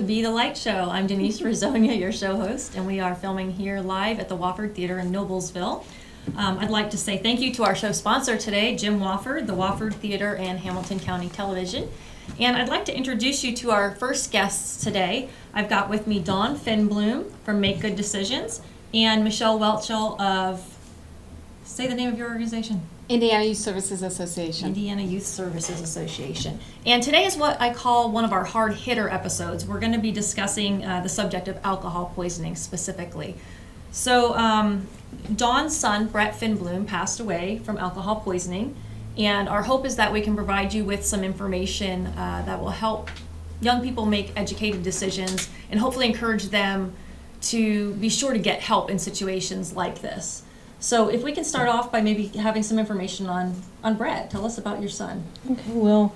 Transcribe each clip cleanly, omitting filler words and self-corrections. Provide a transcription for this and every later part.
Be the Light Show. I'm Denise Rizonia, your show host, and we are filming here live at the Wofford Theater in Noblesville. I'd like to say thank you to our show sponsor today, Jim Wofford, the Wofford Theater and Hamilton County Television. And I'd like to introduce you to our first guests today. I've got with me Dawn Finbloom from Make Good Decisions and Michelle Welchel of, say the name of your organization. Indiana Youth Services Association. Indiana Youth Services Association. And today is what I call one of our hard hitter episodes. We're going to be discussing the subject of alcohol poisoning specifically. So Dawn's son, Brett Finbloom, passed away from alcohol poisoning. And our hope is that we can provide you with some information that will help young people make educated decisions and hopefully encourage them to be sure to get help in situations like this. So if we can start off by maybe having some information on Brett. Tell us about your son. Okay, well,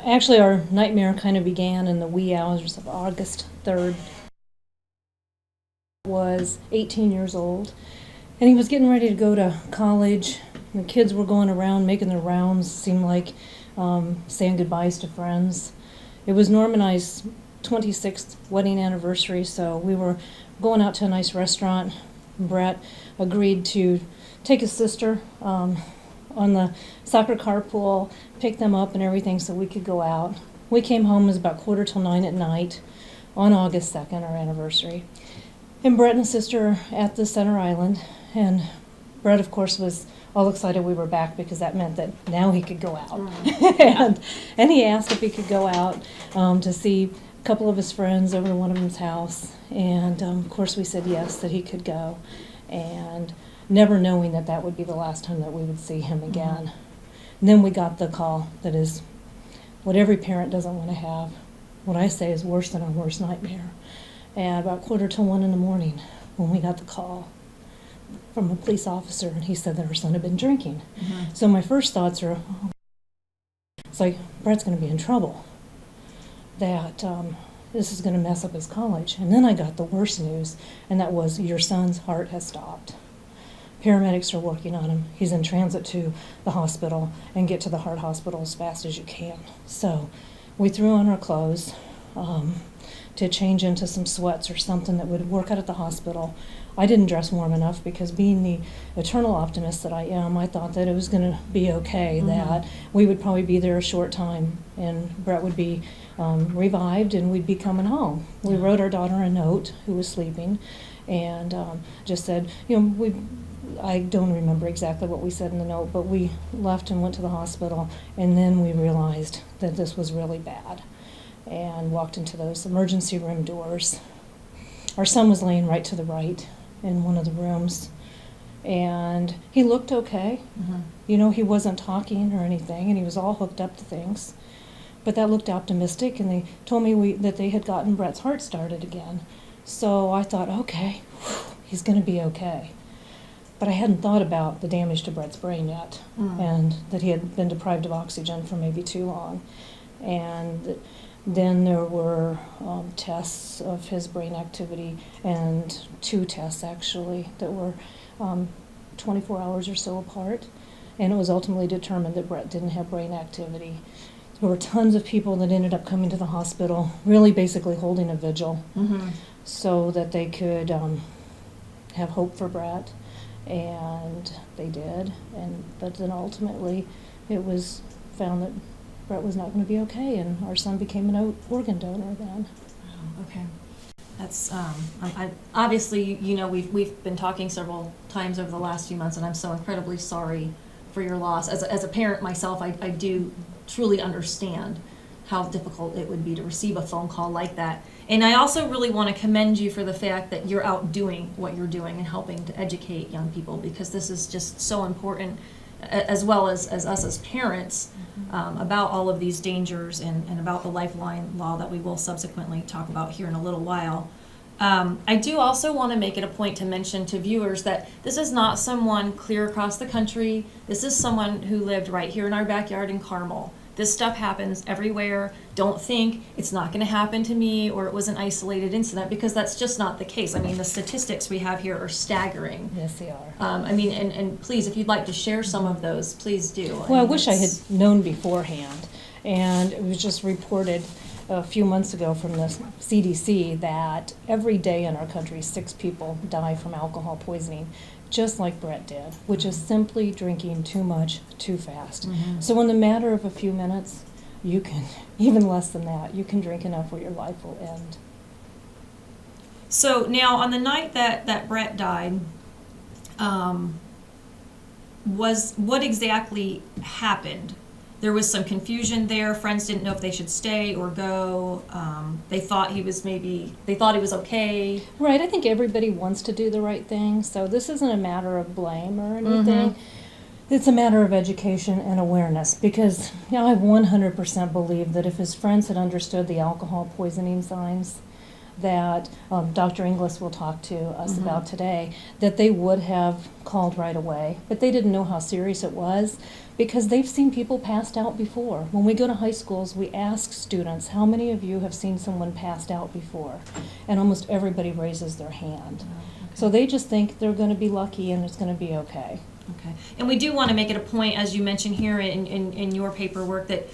actually our nightmare kind of began in the wee hours of August 3rd. He was 18 years old, and he was getting ready to go to college. The kids were going around making their rounds, seemed like saying goodbyes to friends. It was Norm and I's 26th wedding anniversary, so we were going out to a nice restaurant. Brett agreed to take his sister on the soccer carpool, pick them up and everything so we could go out. We came home, it was about 9:15 at night on August 2nd, our anniversary. And Brett and his sister at the Center Island, and Brett, of course, was all excited we were back because that meant that now he could go out. and he asked if he could go out to see a couple of his friends over to one of them's house. And of course we said yes, that he could go. And never knowing that that would be the last time that we would see him again. And then we got the call that is what every parent doesn't want to have. What I say is worse than our worst nightmare. And about 1:45 in the morning when we got the call from a police officer, and he said that our son had been drinking. So my first thoughts are, it's like, Brett's going to be in trouble. That this is going to mess up his college. And then I got the worst news, and that was your son's heart has stopped. Paramedics are working on him. He's in transit to the hospital, and get to the heart hospital as fast as you can. So we threw on our clothes to change into some sweats or something that would work out at the hospital. I didn't dress warm enough because, being the eternal optimist that I am, I thought that it was going to be okay, that we would probably be there a short time and Brett would be revived and we'd be coming home. We wrote our daughter a note, who was sleeping, and just said, I don't remember exactly what we said in the note, but we left and went to the hospital, and then we realized that this was really bad and walked into those emergency room doors. Our son was laying right to the right in one of the rooms, and he looked okay. He wasn't talking or anything, and he was all hooked up to things. But that looked optimistic, and they told me that they had gotten Brett's heart started again. So I thought, okay, he's going to be okay. But I hadn't thought about the damage to Brett's brain yet, and that he had been deprived of oxygen for maybe too long. And then there were tests of his brain activity, and 2 tests actually that were 24 hours or so apart, and it was ultimately determined that Brett didn't have brain activity. There were tons of people that ended up coming to the hospital, really basically holding a vigil so that they could have hope for Brett, and they did. But then ultimately it was found that Brett was not going to be okay, and our son became an organ donor then. Oh, okay. That's obviously, we've been talking several times over the last few months, and I'm so incredibly sorry for your loss. As a parent myself, I do truly understand how difficult it would be to receive a phone call like that. And I also really want to commend you for the fact that you're out doing what you're doing and helping to educate young people, because this is just so important, as well as us as parents, about all of these dangers and about the Lifeline law that we will subsequently talk about here in a little while. I do also want to make it a point to mention to viewers that this is not someone clear across the country. This is someone who lived right here in our backyard in Carmel. This stuff happens everywhere. Don't think it's not going to happen to me or it was an isolated incident, because that's just not the case. I mean, the statistics we have here are staggering. Yes, they are. And please, if you'd like to share some of those, please do. Well, I wish I had known beforehand. And it was just reported a few months ago from the CDC that every day in our country, 6 people die from alcohol poisoning, just like Brett did, which is simply drinking too much, too fast. So in the matter of a few minutes, you can, even less than that, you can drink enough where your life will end. So now, on the night that Brett died, what exactly happened? There was some confusion there. Friends didn't know if they should stay or go. They thought he was okay. Right, I think everybody wants to do the right thing, so this isn't a matter of blame or anything. It's a matter of education and awareness, because I 100% believe that if his friends had understood the alcohol poisoning signs that Dr. Inglis will talk to us about today, that they would have called right away. But they didn't know how serious it was, because they've seen people passed out before. When we go to high schools, we ask students, how many of you have seen someone passed out before? And almost everybody raises their hand. So they just think they're going to be lucky and it's going to be okay. Okay. And we do want to make it a point, as you mentioned here in your paperwork, that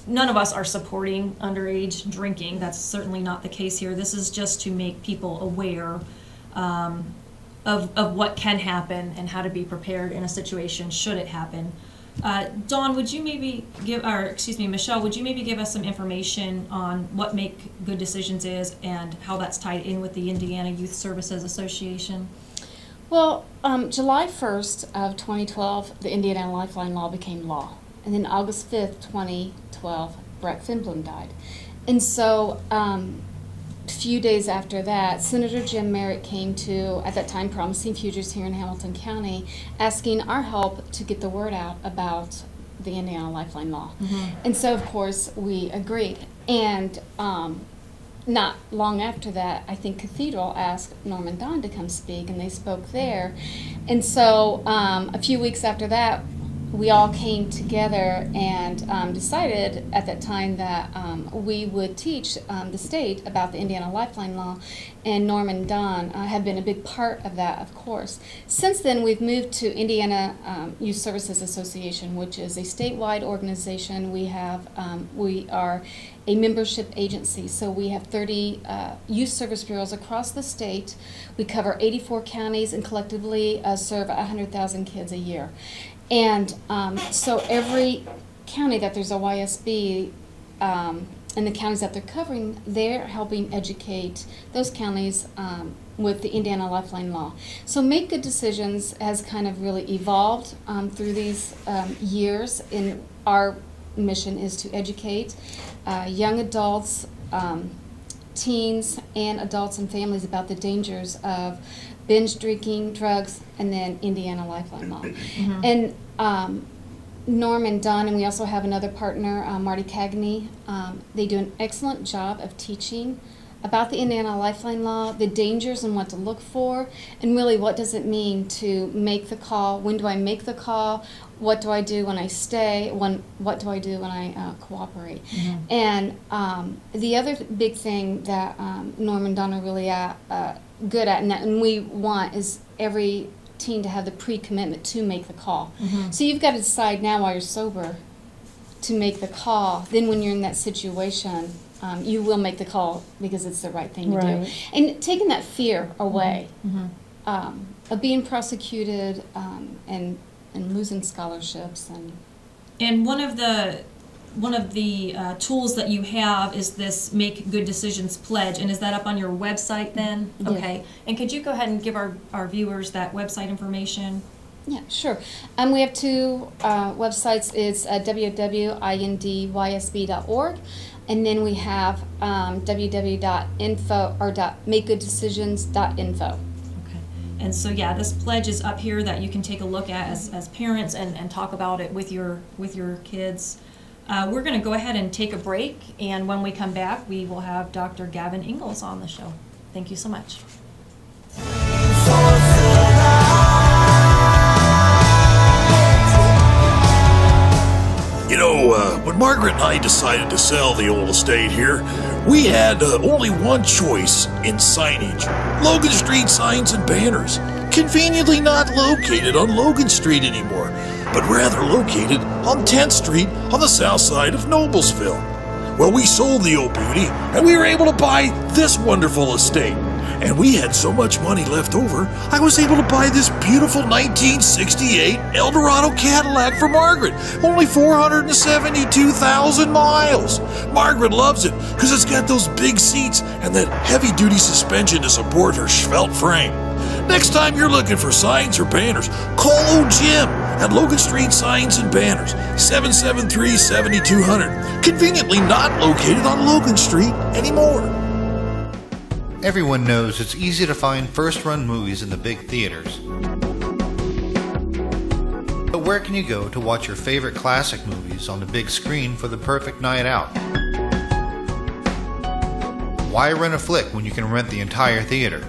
none of us are supporting underage drinking. That's certainly not the case here. This is just to make people aware of what can happen and how to be prepared in a situation should it happen. Dawn, would you maybe Michelle, would you maybe give us some information on what Make Good Decisions is and how that's tied in with the Indiana Youth Services Association? Well, July 1st of 2012, the Indiana Lifeline Law became law. And then August 5th, 2012, Dawn Finbloom died. And so a few days after that, Senator Jim Merritt came to, at that time, Promising Futures here in Hamilton County, asking our help to get the word out about the Indiana Lifeline Law. And so, of course, we agreed. And not long after that, I think Cathedral asked Norm and Dawn to come speak, and they spoke there. And so a few weeks after that, we all came together and decided at that time that we would teach the state about the Indiana Lifeline Law, and Norm and Dawn have been a big part of that, of course. Since then, we've moved to Indiana Youth Services Association, which is a statewide organization. We are a membership agency, so we have 30 youth service bureaus across the state. We cover 84 counties and collectively serve 100,000 kids a year. And so every county that there's a YSB, and the counties that they're covering, they're helping educate those counties with the Indiana Lifeline Law. So Make Good Decisions has kind of really evolved through these years. And our mission is to educate young adults, teens, and adults and families about the dangers of binge drinking, drugs, and then Indiana Lifeline Law. And Norm and Dawn, and we also have another partner, Marty Cagney, they do an excellent job of teaching about the Indiana Lifeline Law, the dangers and what to look for, and really what does it mean to make the call, when do I make the call, what do I do when I stay, what do I do when I cooperate. And the other big thing that Norm and Dawn are really good at, and we want, is every teen to have the pre-commitment to make the call. So you've got to decide now while you're sober to make the call. Then when you're in that situation, you will make the call because it's the right thing to do. And taking that fear away of being prosecuted and losing scholarships. And one of the tools that you have is this Make Good Decisions pledge, and is that up on your website then? Yes. Okay. And could you go ahead and give our viewers that website information? Yeah, sure. We have two websites. It's www.indysb.org, and then we have www.info or .makegoodDecisions.info. And so, yeah, this pledge is up here that you can take a look at as parents and talk about it with your kids. We're going to go ahead and take a break, and when we come back, we will have Dr. Gavin Ingalls on the show. Thank you so much. You know, when Margaret and I decided to sell the old estate here, we had only one choice in signage: Logan Street signs and banners. Conveniently not located on Logan Street anymore, but rather located on 10th Street on the south side of Noblesville. Well, we sold the old beauty, and we were able to buy this wonderful estate. And we had so much money left over, I was able to buy this beautiful 1968 Eldorado Cadillac for Margaret. Only 472,000 miles. Margaret loves it because it's got those big seats and that heavy-duty suspension to support her svelte frame. Next time you're looking for signs or banners, call old Jim at Logan Street Signs and Banners, 773-7200. Conveniently not located on Logan Street anymore. Everyone knows it's easy to find first-run movies in the big theaters. But where can you go to watch your favorite classic movies on the big screen for the perfect night out? Why rent a flick when you can rent the entire theater?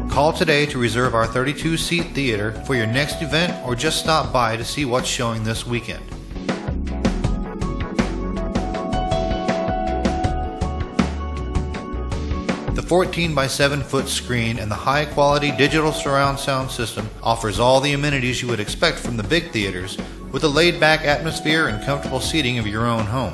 Call today to reserve our 32-seat theater for your next event, or just stop by to see what's showing this weekend. The 14 by 7 foot screen and the high quality digital surround sound system offers all the amenities you would expect from the big theaters, with a laid back atmosphere and comfortable seating of your own home.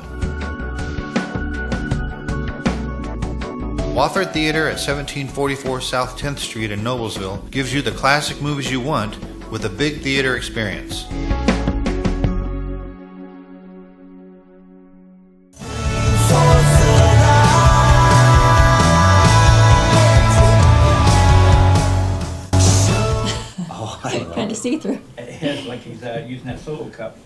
Wofford Theater at 1744 South 10th Street in Noblesville gives you the classic movies you want with a big theater experience. Kind of see-through. It's like he's using that solo cup.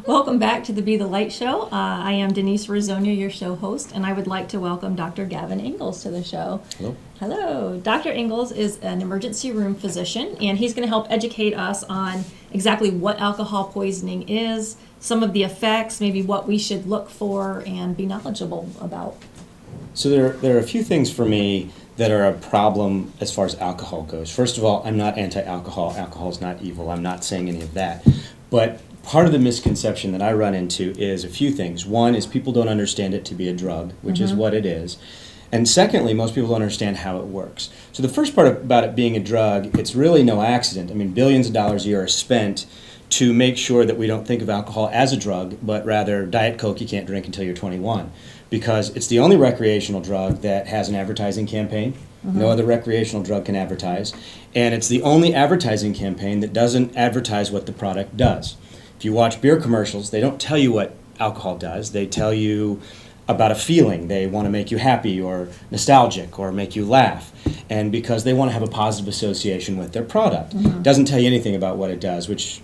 Welcome back to the Be the Light Show. I am Denise Rizzonia, your show host, and I would like to welcome Dr. Gavin Ingalls to the show. Hello. Hello. Dr. Ingalls is an emergency room physician, and he's going to help educate us on exactly what alcohol poisoning is, some of the effects, maybe what we should look for and be knowledgeable about. So there are a few things for me that are a problem as far as alcohol goes. First of all, I'm not anti-alcohol. Alcohol is not evil. I'm not saying any of that. But part of the misconception that I run into is a few things. One is people don't understand it to be a drug, which is what it is. And secondly, most people don't understand how it works. So the first part about it being a drug, it's really no accident. I mean, billions of dollars a year are spent to make sure that we don't think of alcohol as a drug, but rather Diet Coke you can't drink until you're 21. Because it's the only recreational drug that has an advertising campaign. No other recreational drug can advertise. And it's the only advertising campaign that doesn't advertise what the product does. If you watch beer commercials, they don't tell you what alcohol does. They tell you about a feeling. They want to make you happy or nostalgic or make you laugh. And because they want to have a positive association with their product. It doesn't tell you anything about what it does, which,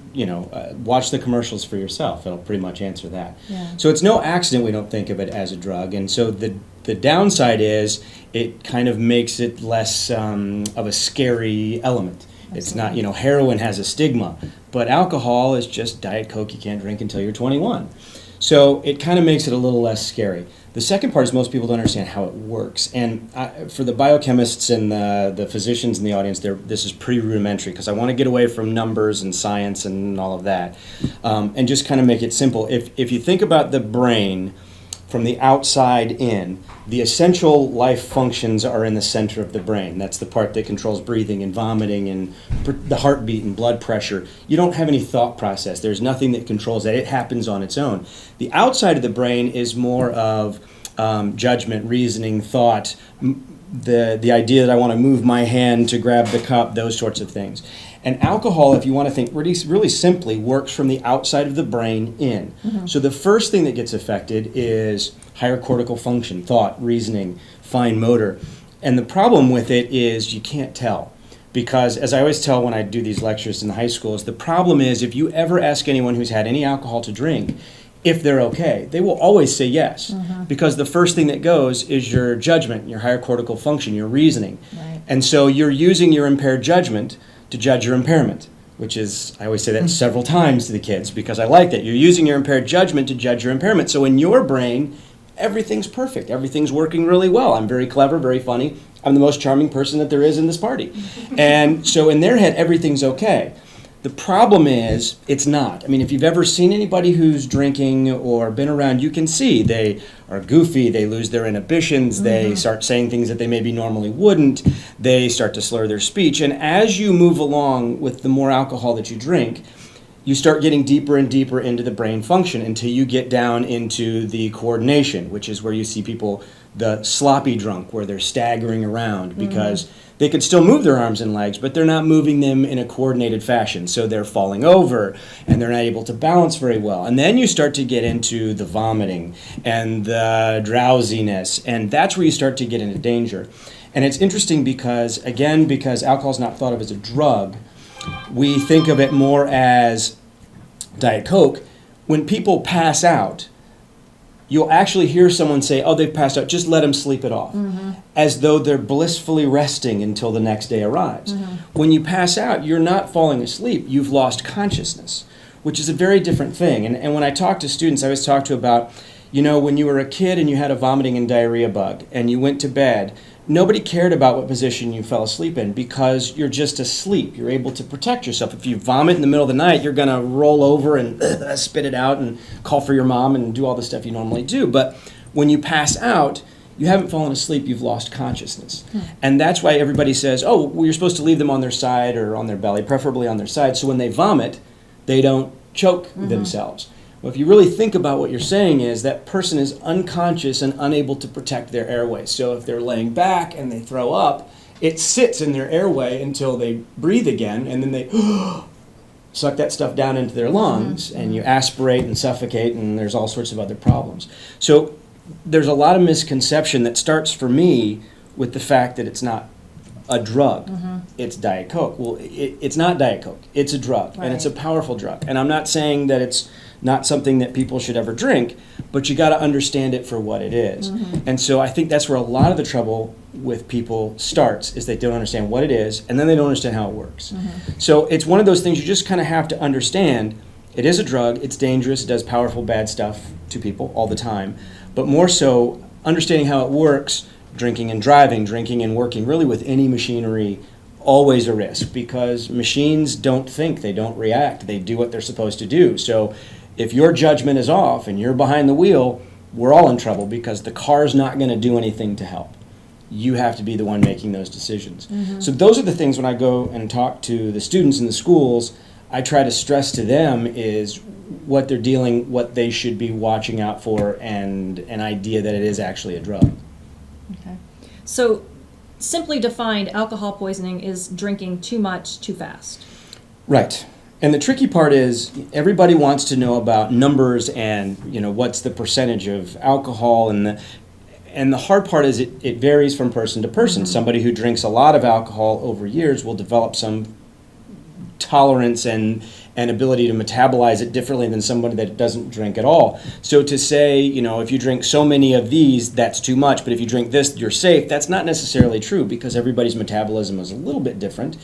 watch the commercials for yourself. It'll pretty much answer that. Yeah. So it's no accident we don't think of it as a drug. And so the downside is it kind of makes it less of a scary element. It's not, heroin has a stigma, but alcohol is just Diet Coke you can't drink until you're 21. So it kind of makes it a little less scary. The second part is most people don't understand how it works. And for the biochemists and the physicians in the audience, this is pretty rudimentary because I want to get away from numbers and science and all of that and just kind of make it simple. If you think about the brain from the outside in, the essential life functions are in the center of the brain. That's the part that controls breathing and vomiting and the heartbeat and blood pressure. You don't have any thought process. There's nothing that controls that. It happens on its own. The outside of the brain is more of judgment, reasoning, thought, the idea that I want to move my hand to grab the cup, those sorts of things. And alcohol, if you want to think really simply, works from the outside of the brain in. So the first thing that gets affected is higher cortical function, thought, reasoning, fine motor. And the problem with it is you can't tell. Because as I always tell when I do these lectures in the high schools, the problem is if you ever ask anyone who's had any alcohol to drink if they're okay, they will always say yes. Because the first thing that goes is your judgment, your higher cortical function, your reasoning. Right. And so you're using your impaired judgment to judge your impairment, which is, I always say that several times to the kids because I like that. You're using your impaired judgment to judge your impairment. So in your brain, everything's perfect. Everything's working really well. I'm very clever, very funny. I'm the most charming person that there is in this party. And so in their head, everything's okay. The problem is, it's not. I mean, if you've ever seen anybody who's drinking or been around, you can see they are goofy, they lose their inhibitions, they start saying things that they maybe normally wouldn't, they start to slur their speech. And as you move along with the more alcohol that you drink, you start getting deeper and deeper into the brain function until you get down into the coordination, which is where you see people, the sloppy drunk, where they're staggering around because they could still move their arms and legs, but they're not moving them in a coordinated fashion. So they're falling over and they're not able to balance very well. And then you start to get into the vomiting and the drowsiness, and that's where you start to get into danger. And it's interesting because, again, because alcohol is not thought of as a drug, we think of it more as Diet Coke. When people pass out, you'll actually hear someone say, oh, they've passed out, just let them sleep it off, as though they're blissfully resting until the next day arrives. When you pass out, you're not falling asleep, you've lost consciousness, which is a very different thing. And when I talk to students, I always talk to about, when you were a kid and you had a vomiting and diarrhea bug and you went to bed, nobody cared about what position you fell asleep in because you're just asleep. You're able to protect yourself. If you vomit in the middle of the night, you're going to roll over and spit it out and call for your mom and do all the stuff you normally do. But when you pass out, you haven't fallen asleep, you've lost consciousness. And that's why everybody says, oh, well, you're supposed to leave them on their side or on their belly, preferably on their side, so when they vomit, they don't choke themselves. Well, if you really think about what you're saying is that person is unconscious and unable to protect their airway. So if they're laying back and they throw up, it sits in their airway until they breathe again, and then they suck that stuff down into their lungs, and you aspirate and suffocate, and there's all sorts of other problems. So there's a lot of misconception that starts for me with the fact that it's not a drug. It's Diet Coke. Well, it's not Diet Coke. It's a drug, and it's a powerful drug. And I'm not saying that it's not something that people should ever drink, but you got to understand it for what it is. And so I think that's where a lot of the trouble with people starts, is they don't understand what it is, and then they don't understand how it works. So it's one of those things you just kind of have to understand. It is a drug, it's dangerous, it does powerful bad stuff to people all the time, but more so understanding how it works, drinking and driving, drinking and working, really with any machinery, always a risk, because machines don't think, they don't react, they do what they're supposed to do. So if your judgment is off and you're behind the wheel, we're all in trouble because the car's not going to do anything to help. You have to be the one making those decisions. So those are the things when I go and talk to the students in the schools, I try to stress to them is what they're dealing, what they should be watching out for, and an idea that it is actually a drug. Okay. So simply defined, alcohol poisoning is drinking too much too fast. Right. And the tricky part is everybody wants to know about numbers and, what's the percentage of alcohol, and the hard part is it varies from person to person. Somebody who drinks a lot of alcohol over years will develop some tolerance and ability to metabolize it differently than somebody that doesn't drink at all. So to say, if you drink so many of these, that's too much, but if you drink this, you're safe, that's not necessarily true because everybody's metabolism is a little bit different.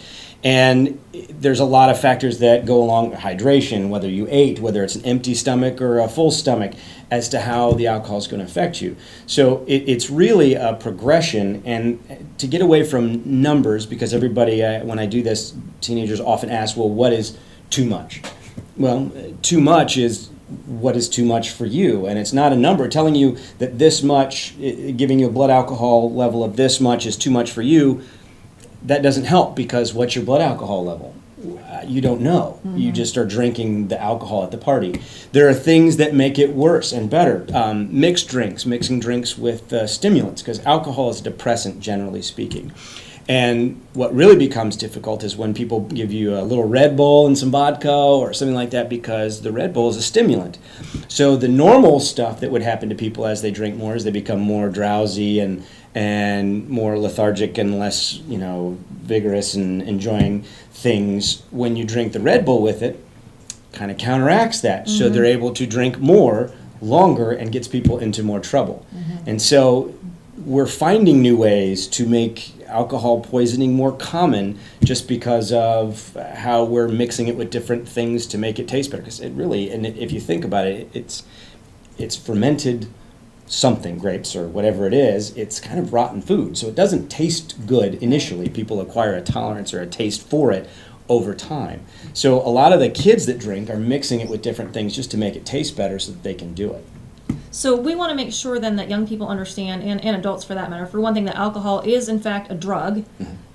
And there's a lot of factors that go along with hydration, whether you ate, whether it's an empty stomach or a full stomach, as to how the alcohol is going to affect you. So it's really a progression, and to get away from numbers, because everybody, when I do this, teenagers often ask, well, what is too much? Well, too much is what is too much for you, and it's not a number telling you that this much, giving you a blood alcohol level of this much is too much for you. That doesn't help, because what's your blood alcohol level? You don't know. You just are drinking the alcohol at the party. There are things that make it worse and better. Mixing drinks with stimulants, because alcohol is a depressant, generally speaking. And what really becomes difficult is when people give you a little Red Bull and some vodka or something like that, because the Red Bull is a stimulant. So the normal stuff that would happen to people as they drink more is they become more drowsy and more lethargic and less, vigorous and enjoying things. When you drink the Red Bull with it, kind of counteracts that. So they're able to drink more, longer, and gets people into more trouble. And so we're finding new ways to make alcohol poisoning more common, just because of how we're mixing it with different things to make it taste better. Because it really, and if you think about it, it's fermented something, grapes or whatever it is. It's kind of rotten food, so it doesn't taste good initially. People acquire a tolerance or a taste for it over time. So a lot of the kids that drink are mixing it with different things just to make it taste better so that they can do it. So we want to make sure then that young people understand, and adults for that matter, for one thing, that alcohol is in fact a drug.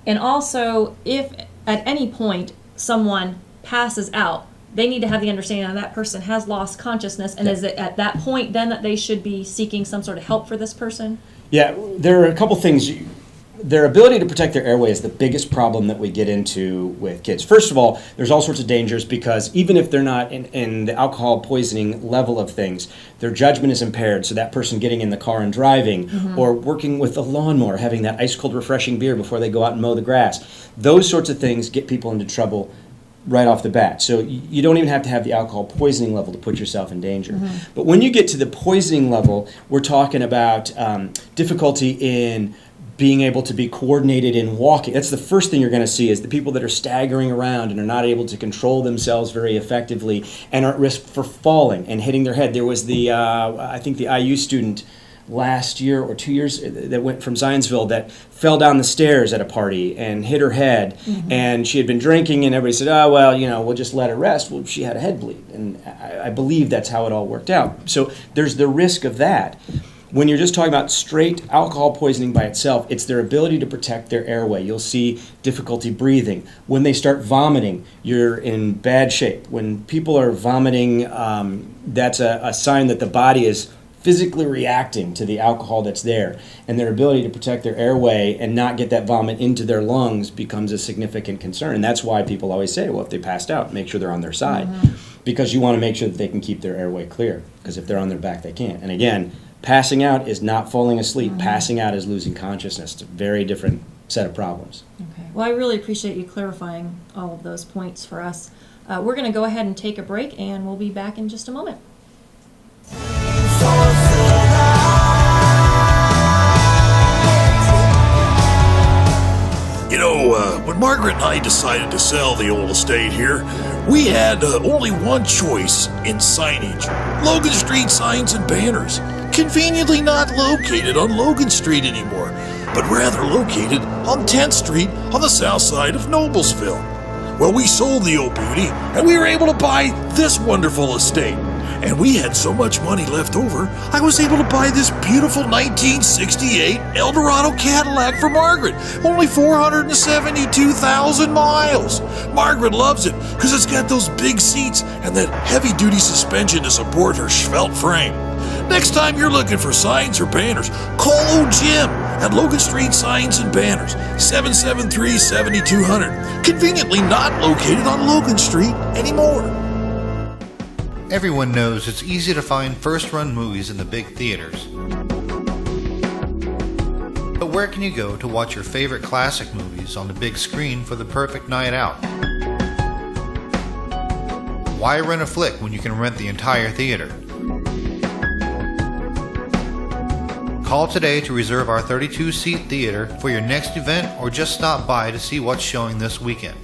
And also, if at any point someone passes out, they need to have the understanding that person has lost consciousness, and is it at that point then that they should be seeking some sort of help for this person? Yeah, there are a couple things. Their ability to protect their airway is the biggest problem that we get into with kids. First of all, there's all sorts of dangers because even if they're not in the alcohol poisoning level of things, their judgment is impaired. So that person getting in the car and driving, or working with a lawnmower, having that ice cold refreshing beer before they go out and mow the grass, those sorts of things get people into trouble right off the bat. So you don't even have to have the alcohol poisoning level to put yourself in danger. But when you get to the poisoning level, we're talking about difficulty in being able to be coordinated in walking. That's the first thing you're going to see, is the people that are staggering around and are not able to control themselves very effectively and are at risk for falling and hitting their head. There was the, I think the IU student last year or 2 years that went from Zionsville that fell down the stairs at a party and hit her head. And she had been drinking, and everybody said, oh, well, we'll just let her rest. Well, she had a head bleed. And I believe that's how it all worked out. So there's the risk of that. When you're just talking about straight alcohol poisoning by itself, it's their ability to protect their airway. You'll see difficulty breathing. When they start vomiting, you're in bad shape. When people are vomiting, that's a sign that the body is physically reacting to the alcohol that's there. And their ability to protect their airway and not get that vomit into their lungs becomes a significant concern. And that's why people always say, well, if they passed out, make sure they're on their side. Because you want to make sure that they can keep their airway clear. Because if they're on their back, they can't. And again, passing out is not falling asleep. Passing out is losing consciousness. It's a very different set of problems. Okay. Well, I really appreciate you clarifying all of those points for us. We're going to go ahead and take a break, and we'll be back in just a moment. When Margaret and I decided to sell the old estate here, we had only one choice in signage: Logan Street signs and banners. Conveniently not located on Logan Street anymore, but rather located on 10th Street on the south side of Noblesville. Well, we sold the old beauty, and we were able to buy this wonderful estate. And we had so much money left over, I was able to buy this beautiful 1968 Eldorado Cadillac for Margaret. Only 472,000 miles. Margaret loves it because it's got those big seats and that heavy-duty suspension to support her svelte frame. Next time you're looking for signs or banners, call old Jim at Logan Street Signs and Banners, 773-7200. Conveniently not located on Logan Street anymore. Everyone knows it's easy to find first-run movies in the big theaters. But where can you go to watch your favorite classic movies on the big screen for the perfect night out? Why rent a flick when you can rent the entire theater? Call today to reserve our 32-seat theater for your next event, or just stop by to see what's showing this weekend.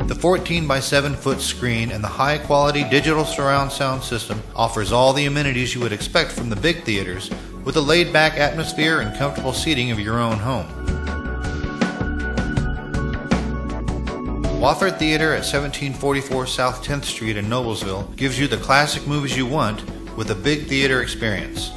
The 14 by 7 foot screen and the high quality digital surround sound system offers all the amenities you would expect from the big theaters, with a laid back atmosphere and comfortable seating of your own home. Wofford Theater at 1744 South 10th Street in Noblesville gives you the classic movies you want with a big theater experience.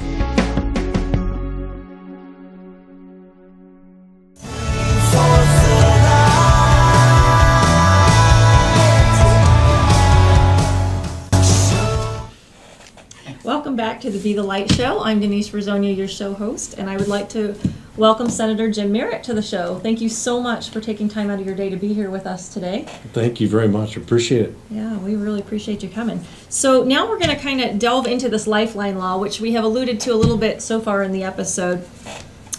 Welcome back to the Be the Light Show. I'm Denise Rosonia, your show host, and I would like to welcome Senator Jim Merritt to the show. Thank you so much for taking time out of your day to be here with us today. Thank you very much. Appreciate it. Yeah, we really appreciate you coming. So now we're going to kind of delve into this Lifeline law, which we have alluded to a little bit so far in the episode.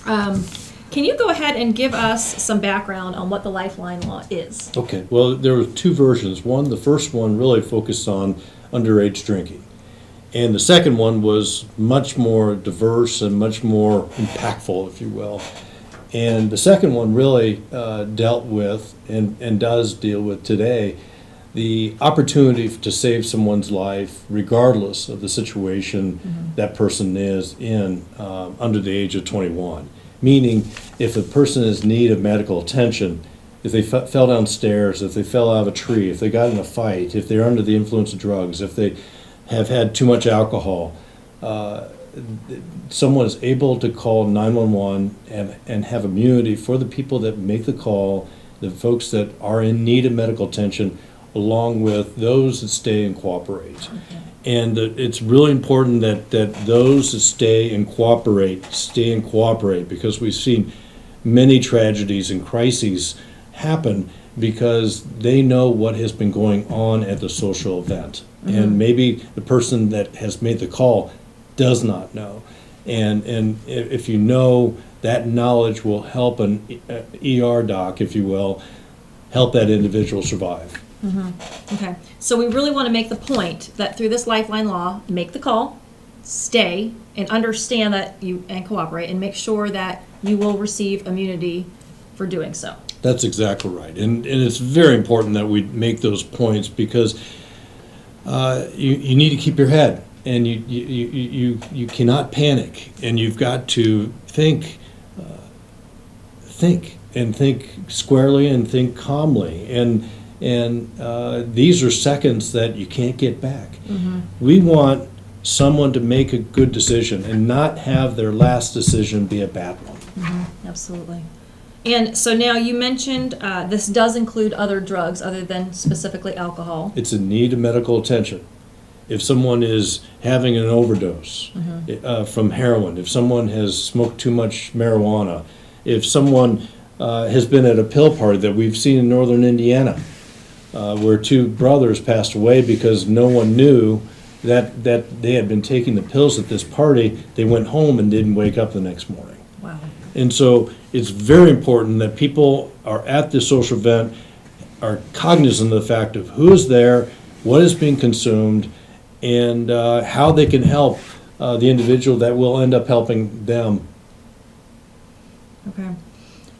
Can you go ahead and give us some background on what the Lifeline law is? Okay. Well, there were two versions. The first one really focused on underage drinking. And the second one was much more diverse and much more impactful, if you will. And the second one really dealt with, and does deal with today, the opportunity to save someone's life regardless of the situation that person is in under the age of 21. Meaning, if a person is in need of medical attention, if they fell downstairs, if they fell out of a tree, if they got in a fight, if they're under the influence of drugs, if they have had too much alcohol, someone is able to call 911 and have immunity for the people that make the call, the folks that are in need of medical attention, along with those that stay and cooperate. And it's really important that those that stay and cooperate, because we've seen many tragedies and crises happen because they know what has been going on at the social event. And maybe the person that has made the call does not know. And if you know, that knowledge will help an ER doc, if you will, help that individual survive. Okay, so we really want to make the point that through this Lifeline law, make the call, stay, and understand that and cooperate, and make sure that you will receive immunity for doing so. That's exactly right. And it's very important that we make those points because you need to keep your head, and you cannot panic, and you've got to think squarely and think calmly. And these are seconds that you can't get back. We want someone to make a good decision and not have their last decision be a bad one. Absolutely. And so now you mentioned this does include other drugs other than specifically alcohol. It's in need of medical attention. If someone is having an overdose from heroin, if someone has smoked too much marijuana, if someone has been at a pill party that we've seen in northern Indiana, where two brothers passed away because no one knew that they had been taking the pills at this party. They went home and didn't wake up the next morning. Wow. And so it's very important that people are at this social event, are cognizant of the fact of who is there, what is being consumed, and how they can help the individual that will end up helping them. Okay.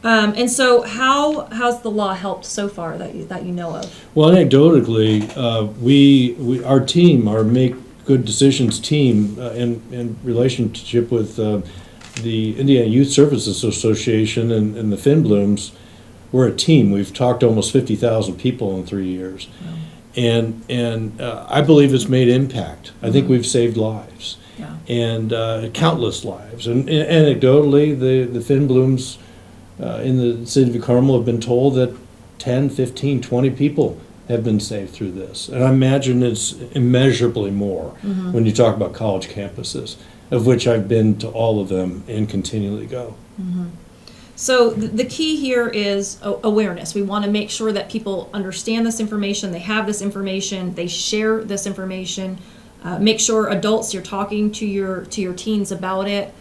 And so how's the law helped so far that you know of? Well, anecdotally, our team, our Make Good Decisions team, in relationship with the Indiana Youth Services Association and the Finblooms, we're a team. We've talked to almost 50,000 people in 3 years. Wow. And I believe it's made impact. I think we've saved lives. Yeah. And countless lives. And anecdotally, the Finblooms in the city of Carmel have been told that 10, 15, 20 people have been saved through this. And I imagine it's immeasurably more when you talk about college campuses, of which I've been to all of them and continually go. So the key here is awareness. We want to make sure that people understand this information, they have this information, they share this information. Make sure adults, you're talking to your teens about it.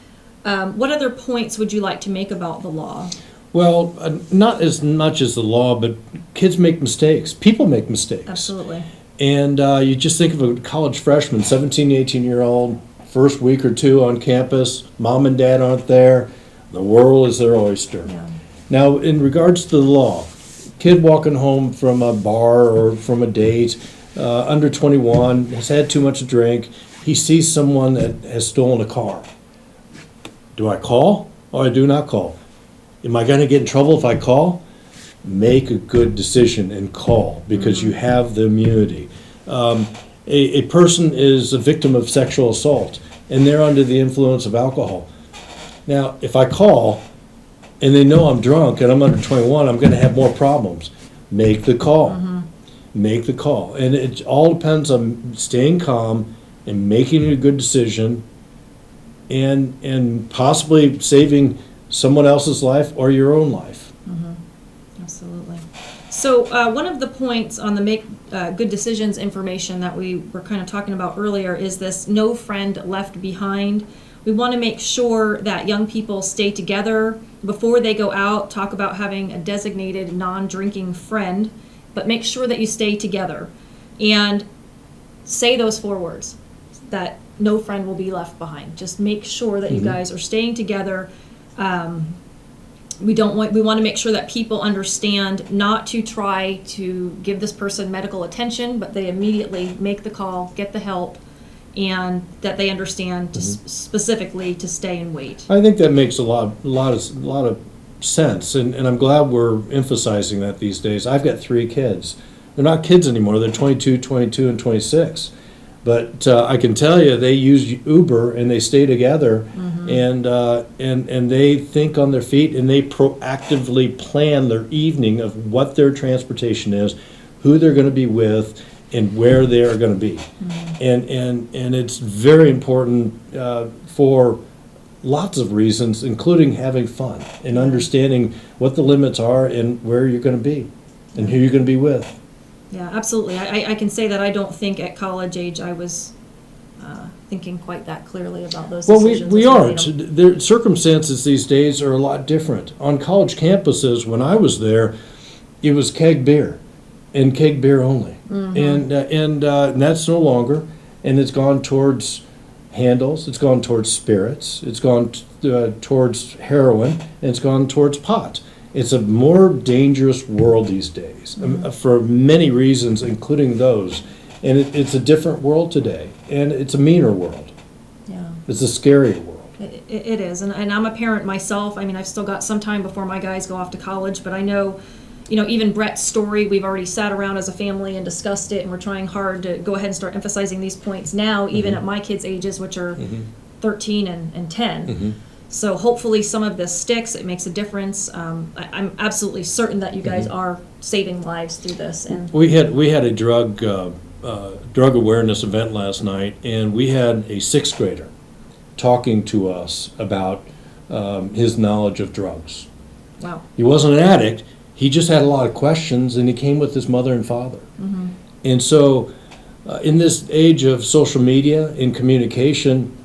What other points would you like to make about the law? Well, not as much as the law, but kids make mistakes. People make mistakes. Absolutely. And you just think of a college freshman, 17, 18-year-old, first week or two on campus, mom and dad aren't there, the world is their oyster. Yeah. Now, in regards to the law, kid walking home from a bar or from a date, under 21, has had too much to drink, he sees someone that has stolen a car. Do I call or I do not call? Am I going to get in trouble if I call? Make a good decision and call because you have the immunity. A person is a victim of sexual assault and they're under the influence of alcohol. Now, if I call and they know I'm drunk and I'm under 21, I'm going to have more problems. Make the call. Make the call. And it all depends on staying calm and making a good decision and possibly saving someone else's life or your own life. Absolutely. So one of the points on the Make Good Decisions information that we were kind of talking about earlier is this no friend left behind. We want to make sure that young people stay together before they go out, talk about having a designated non-drinking friend, but make sure that you stay together and say those 4 words, that no friend will be left behind. Just make sure that you guys are staying together. We want to make sure that people understand not to try to give this person medical attention, but they immediately make the call, get the help, and that they understand specifically to stay and wait. I think that makes a lot of sense, and I'm glad we're emphasizing that these days. I've got 3 kids. They're not kids anymore. They're 22, 22, and 26. But I can tell you, they use Uber and they stay together, and they think on their feet, and they proactively plan their evening of what their transportation is, who they're going to be with, and where they are going to be. And it's very important for lots of reasons, including having fun and understanding what the limits are and where you're going to be and who you're going to be with. Yeah, absolutely. I can say that I don't think at college age I was thinking quite that clearly about those Well, decisions. we as aren't. made them. The circumstances these days are a lot different. On college campuses, when I was there, it was keg beer and keg beer only. And that's no longer. And it's gone towards handles, it's gone towards spirits, it's gone towards heroin, and it's gone towards pot. It's a more dangerous world these days for many reasons, including those. And it's a different world today, and it's a meaner world. Yeah. It's a scarier world. It is, and I'm a parent myself. I mean, I've still got some time before my guys go off to college, but I know, even Brett's story, we've already sat around as a family and discussed it, and we're trying hard to go ahead and start emphasizing these points now, even at my kids' ages, which are 13 and 10. So hopefully some of this sticks, it makes a difference. I'm absolutely certain that you guys are saving lives through this. And We had a drug awareness event last night, and we had a sixth grader talking to us about his knowledge of drugs. wow. He wasn't an addict. He just had a lot of questions, and he came with his mother and father. And so, in this age of social media and communication,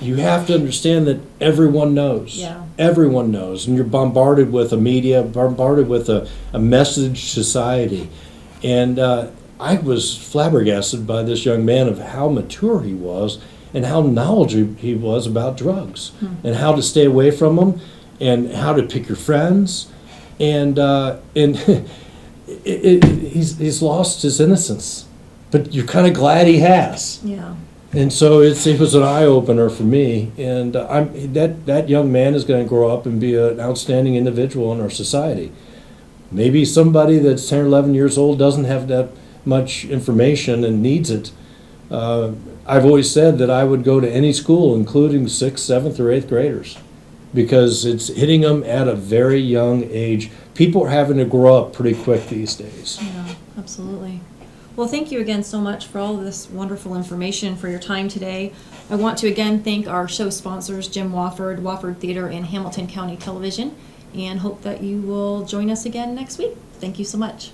you have to understand that everyone knows. Yeah. Everyone knows, and you're bombarded with a media, bombarded with a message society. And I was flabbergasted by this young man of how mature he was and how knowledgeable he was about drugs and how to stay away from them and how to pick your friends. And he's lost his innocence, but you're kind of glad he has. Yeah. And so it was an eye opener for me. And that young man is going to grow up and be an outstanding individual in our society. Maybe somebody that's 10 or 11 years old doesn't have that much information and needs it. I've always said that I would go to any school, including 6th, 7th, or 8th graders, because it's hitting them at a very young age. People are having to grow up pretty quick these days. Yeah, absolutely. Well, thank you again so much for all of this wonderful information, for your time today. I want to again thank our show sponsors, Jim Wofford, Wofford Theater, and Hamilton County Television, and hope that you will join us again next week. Thank you so much.